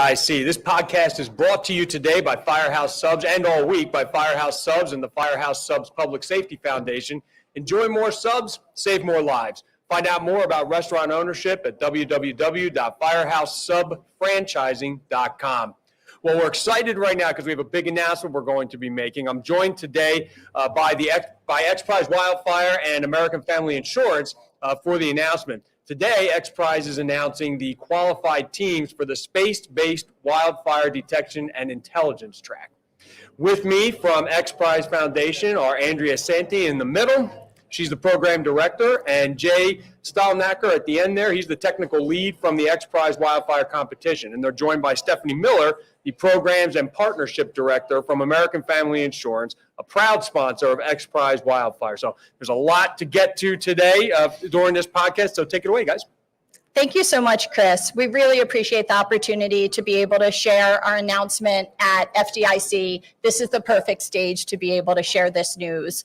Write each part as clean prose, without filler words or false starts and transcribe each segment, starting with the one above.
FDIC. This podcast is brought to you today by Firehouse Subs and all week by Firehouse Subs and the Firehouse Subs Public Safety Foundation. Enjoy more subs, save more lives. Find out more about restaurant ownership at www.firehousesubfranchising.com. Well, we're excited right now because we have a big announcement we're going to be making. I'm joined today by Xprize Wildfire and American Family Insurance for the announcement. Today, Xprize is announcing the qualified teams for the space-based wildfire detection and intelligence track. With me from Xprize Foundation are Andrea Santi in the middle. She's the program director, and Jay Stalnacker at the end there. He's the technical lead from the Xprize Wildfire competition. And they're joined by Stephanie Miller, the programs and partnership director from American Family Insurance, a proud sponsor of Xprize Wildfire. So there's a lot to get to today during this podcast. So take it away, guys. Thank you so much, Chris. We really appreciate the opportunity to be able to share our announcement at FDIC. This is the perfect stage to be able to share this news.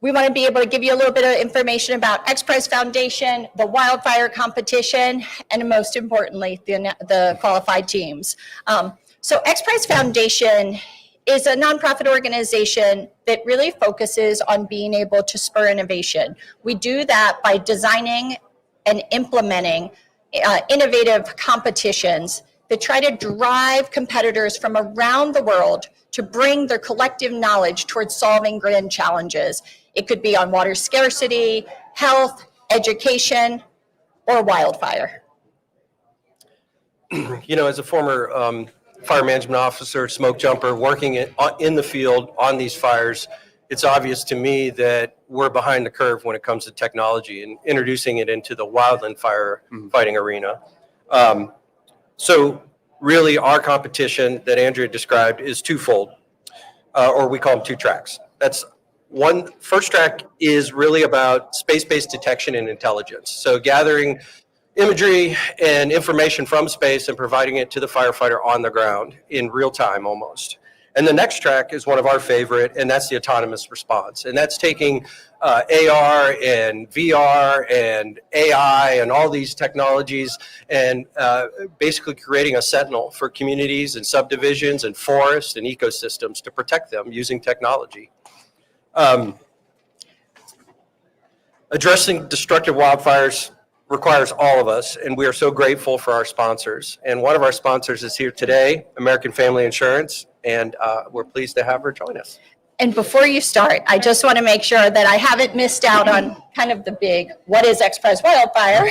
We want to be able to give you a little bit of information about Xprize Foundation, the wildfire competition, and most importantly, the qualified teams. So Xprize Foundation is a nonprofit organization that really focuses on being able to spur innovation. We do that by designing and implementing innovative competitions that try to drive competitors from around the world to bring their collective knowledge towards solving grand challenges. It could be on water scarcity, health, education, or wildfire. You know, as a former fire management officer, smoke jumper, working in the field on these fires, it's obvious to me that we're behind the curve when it comes to technology and introducing it into the wildland fire fighting arena. So really our competition that Andrea described is twofold, or we call them two tracks. That's one. First track is really about space-based detection and intelligence. So gathering imagery and information from space and providing it to the firefighter on the ground in real time almost. And the next track is one of our favorite, and that's the autonomous response. And that's taking AR and VR and AI and all these technologies and basically creating a sentinel for communities and subdivisions and forests and ecosystems to protect them using technology. Addressing destructive wildfires requires all of us, and we are so grateful for our sponsors. And one of our sponsors is here today, American Family Insurance, and we're pleased to have her join us. And before you start, I just want to make sure that I haven't missed out on kind of the big, what is Xprize Wildfire?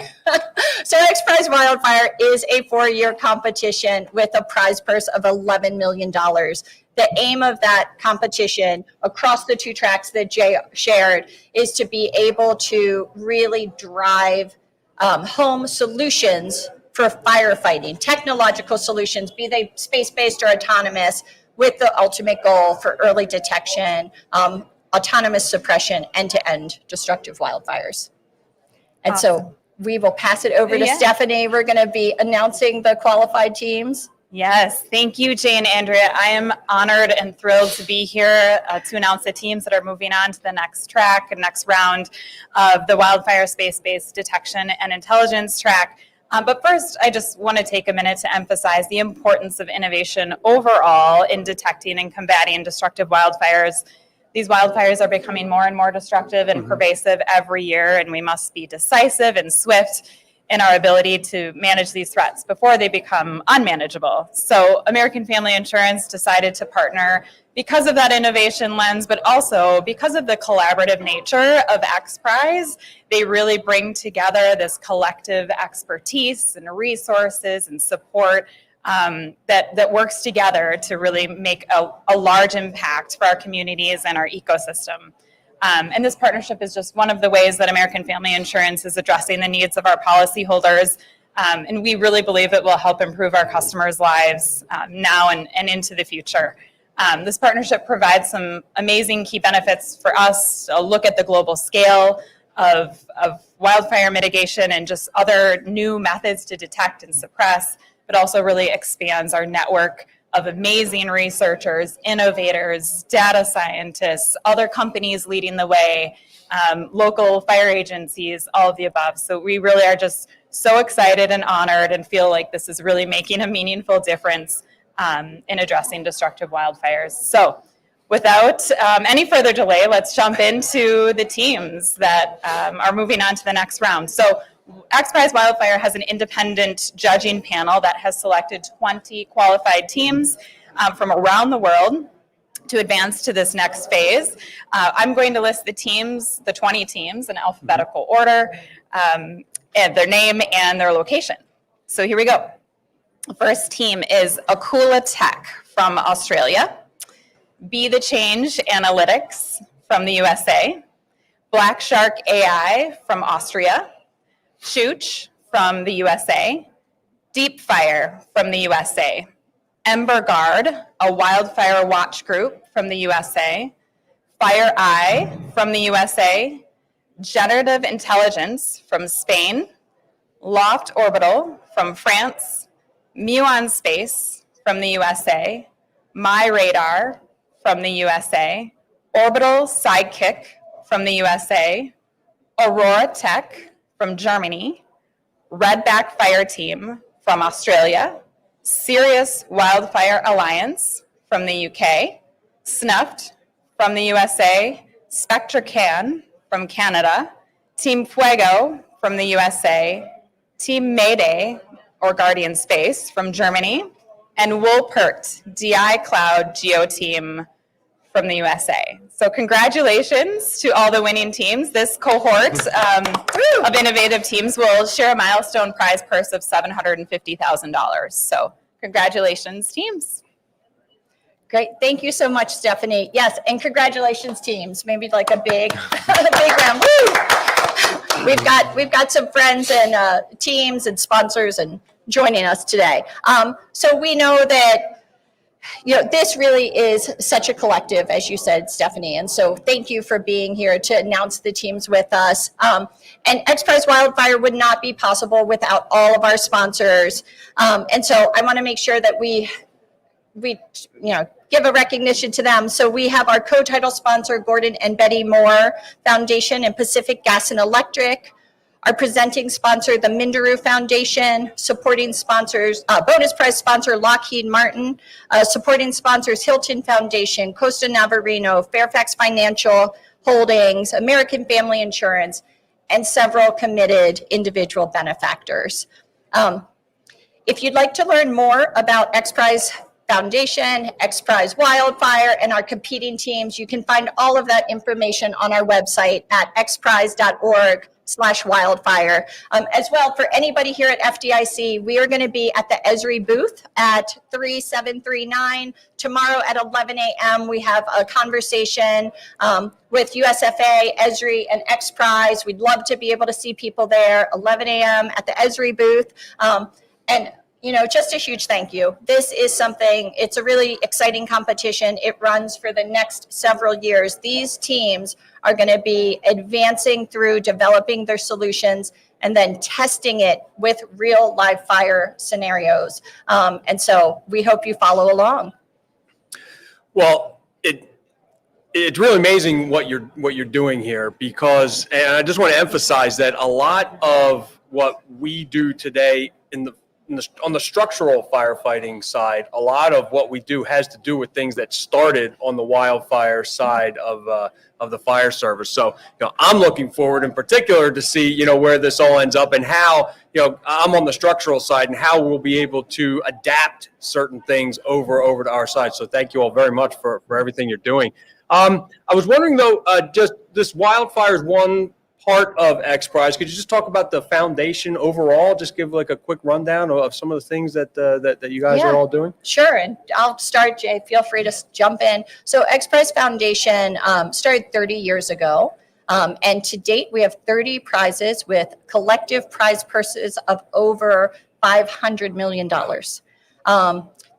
So Xprize Wildfire is a 4-year competition with a prize purse of $11 million. The aim of that competition across the two tracks that Jay shared is to be able to really drive home solutions for firefighting, technological solutions, be they space-based or autonomous, with the ultimate goal for early detection, autonomous suppression, end-to-end destructive wildfires. And so we will pass it over to Stephanie. We're going to be announcing the qualified teams. Yes, thank you, Jay and Andrea. I am honored and thrilled to be here to announce the teams that are moving on to the next track and next round of the wildfire space-based detection and intelligence track. But first, I just want to take a minute to emphasize the importance of innovation overall in detecting and combating destructive wildfires. These wildfires are becoming more and more destructive and pervasive every year, and we must be decisive and swift in our ability to manage these threats before they become unmanageable. So American Family Insurance decided to partner because of that innovation lens, but also because of the collaborative nature of Xprize. They really bring together this collective expertise and resources and support that works together to really make a large impact for our communities and our ecosystem. And this partnership is just one of the ways that American Family Insurance is addressing the needs of our policyholders. And we really believe it will help improve our customers' lives now and into the future. This partnership provides some amazing key benefits for us. A look at the global scale of wildfire mitigation and just other new methods to detect and suppress, but also really expands our network of amazing researchers, innovators, data scientists, other companies leading the way, local fire agencies, all of the above. So we really are just So excited and honored and feel like this is really making a meaningful difference in addressing destructive wildfires. So without any further delay, let's jump into the teams that are moving on to the next round. So Xprize Wildfire has an independent judging panel that has selected 20 qualified teams from around the world to advance to this next phase. I'm going to list the teams, the 20 teams, in alphabetical order, and their name and their location. So here we go. The first team is Akula Tech from Australia, Be The Change Analytics from the USA, Black Shark AI from Austria, Chooch from the USA, Deep Fire from the USA, Ember Guard, a wildfire watch group from the USA, Fire Eye from the USA, Generative Intelligence from Spain, Loft Orbital from France, Muon Space from the USA, My Radar from the USA, Orbital Sidekick from the USA, Aurora Tech from Germany, Redback Fire Team from Australia, Sirius Wildfire Alliance from the UK, Snuffed from the USA, SpectraCan from Canada, Team Fuego from the USA, Team Mayday, or Guardian Space from Germany, and Woolpert DI Cloud Geo Team from the USA. So congratulations to all the winning teams. This cohort of innovative teams will share a milestone prize purse of $750,000. So congratulations, teams. Great. Thank you so much, Stephanie. Yes, and congratulations, teams. Maybe like a big, a big round. Woo! We've got some friends and teams and sponsors and joining us today. So we know that this really is such a collective, as you said, Stephanie. And so thank you for being here to announce the teams with us. And Xprize Wildfire would not be possible without all of our sponsors. And so I want to make sure that we give a recognition to them. So we have our co-title sponsor, Gordon and Betty Moore Foundation and Pacific Gas and Electric. Our presenting sponsor, the Minderoo Foundation. Supporting sponsors, bonus prize sponsor, Lockheed Martin. Supporting sponsors, Hilton Foundation, Costa Navarino, Fairfax Financial Holdings, American Family Insurance, and several committed individual benefactors. If you'd like to learn more about Xprize Foundation, Xprize Wildfire, and our competing teams, you can find all of that information on our website at xprize.org/wildfire. As well, for anybody here at FDIC, we are going to be at the Esri booth at 3739. Tomorrow at 11 a.m., we have a conversation with USFA, Esri, and Xprize. We'd love to be able to see people there, 11 a.m. at the Esri booth. Just a huge thank you. This is something, it's a really exciting competition. It runs for the next several years. These teams are going to be advancing through developing their solutions and then testing it with real live fire scenarios. And so we hope you follow along. Well, it's really amazing what you're doing here, because, and I just want to emphasize that a lot of what we do today on the structural firefighting side, a lot of what we do has to do with things that started on the wildfire side of the fire service. So, I'm looking forward in particular to see, where this all ends up and how, I'm on the structural side and how we'll be able to adapt certain things over to our side. So thank you all very much for everything you're doing. I was wondering though, just this wildfire is one part of Xprize. Could you just talk about the foundation overall? Just give like a quick rundown of some of the things that you guys are all doing. Sure, and I'll start, Jay. Feel free to jump in. So Xprize Foundation started 30 years ago, and to date we have 30 prizes with collective prize purses of over $500 million.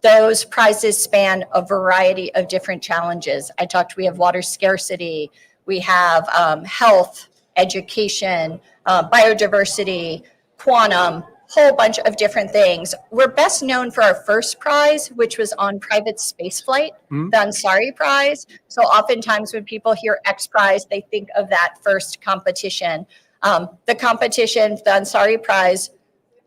Those prizes span a variety of different challenges. We have water scarcity, we have health, education, biodiversity, quantum, whole bunch of different things. We're best known for our first prize, which was on private spaceflight, the Ansari Prize. So oftentimes when people hear Xprize, they think of that first competition. The competition, the Ansari Prize,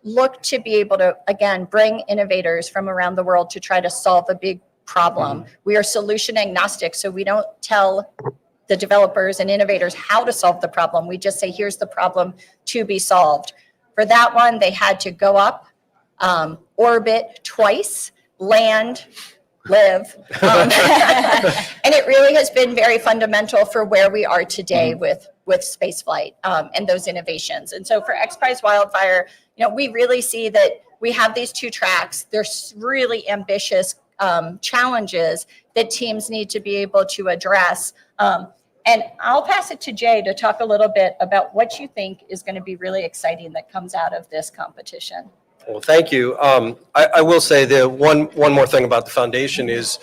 look to be able to, again, bring innovators from around the world to try to solve a big problem. We are solution agnostic, so we don't tell the developers and innovators how to solve the problem. We just say, here's the problem to be solved. For that one, they had to go up, orbit twice, land, live. And it really has been very fundamental for where we are today with spaceflight and those innovations. And so for Xprize Wildfire, we really see that we have these two tracks. There's really ambitious challenges that teams need to be able to address. And I'll pass it to Jay to talk a little bit about what you think is going to be really exciting that comes out of this competition. Well, thank you. I will say that one more thing about the foundation is,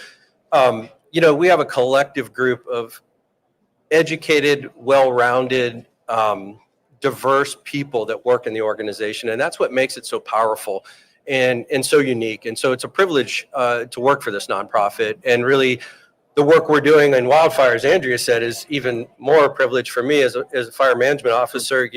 we have a collective group of educated, well-rounded, diverse people that work in the organization, and that's what makes it so powerful and so unique. And so it's a privilege to work for this nonprofit, and really the work we're doing in Wildfire, as Andrea said, is even more a privilege for me as a fire management officer,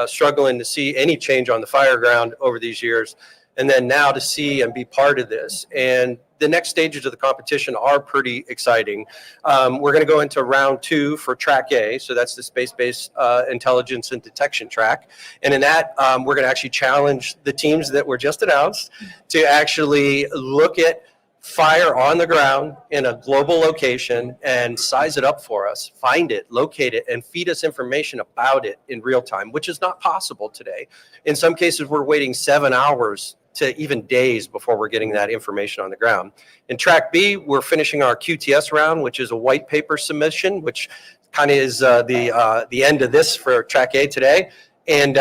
struggling to see any change on the fire ground over these years, and then now to see and be part of this. And the next stages of the competition are pretty exciting. We're going to go into round 2 for track A. So that's the space-based intelligence and detection track. And in that, we're going to actually challenge the teams that were just announced to actually look at fire on the ground in a global location and size it up for us, find it, locate it, and feed us information about it in real time, which is not possible today. In some cases, we're waiting 7 hours to even days before we're getting that information on the ground. In track B, we're finishing our QTS round, which is a white paper submission, which kind of is the end of this for track A today. And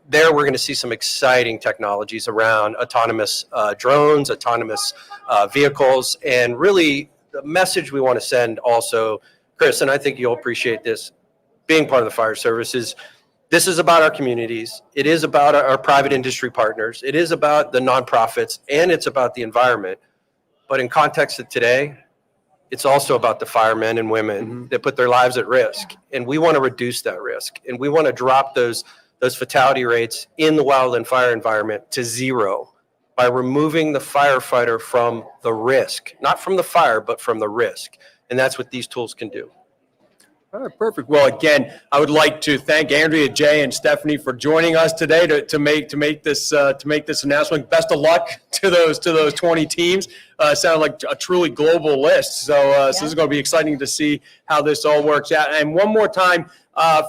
there we're going to see some exciting technologies around autonomous drones, autonomous vehicles, and really the message we want to send also, Chris, and I think you'll appreciate this, being part of the fire services. This is about our communities. It is about our private industry partners. It is about the nonprofits, and it's about the environment. But in context of today, it's also about the firemen and women that put their lives at risk. And we want to reduce that risk. And we want to drop those fatality rates in the wild and fire environment to 0 by removing the firefighter from the risk, not from the fire, but from the risk. And that's what these tools can do. All right, perfect. Well, again, I would like to thank Andrea, Jay, and Stephanie for joining us today to make this announcement. Best of luck to those 20 teams. Sounded like a truly global list. So this is going to be exciting to see how this all works out. And one more time,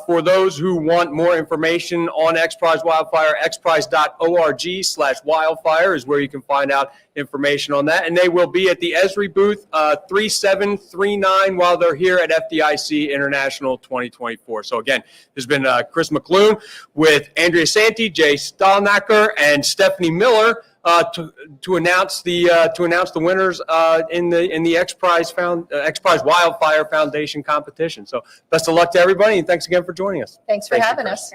for those who want more information on Xprize Wildfire, xprize.org/wildfire is where you can find out information on that. And they will be at the Esri booth 3739 while they're here at FDIC International 2024. So again, there's been Chris McClune with Andrea Santi, Jay Stahlnacker, and Stephanie Miller to announce the winners in the Xprize Wildfire Foundation competition. So best of luck to everybody, and thanks again for joining us. Thanks for Thank you, having Chris. us.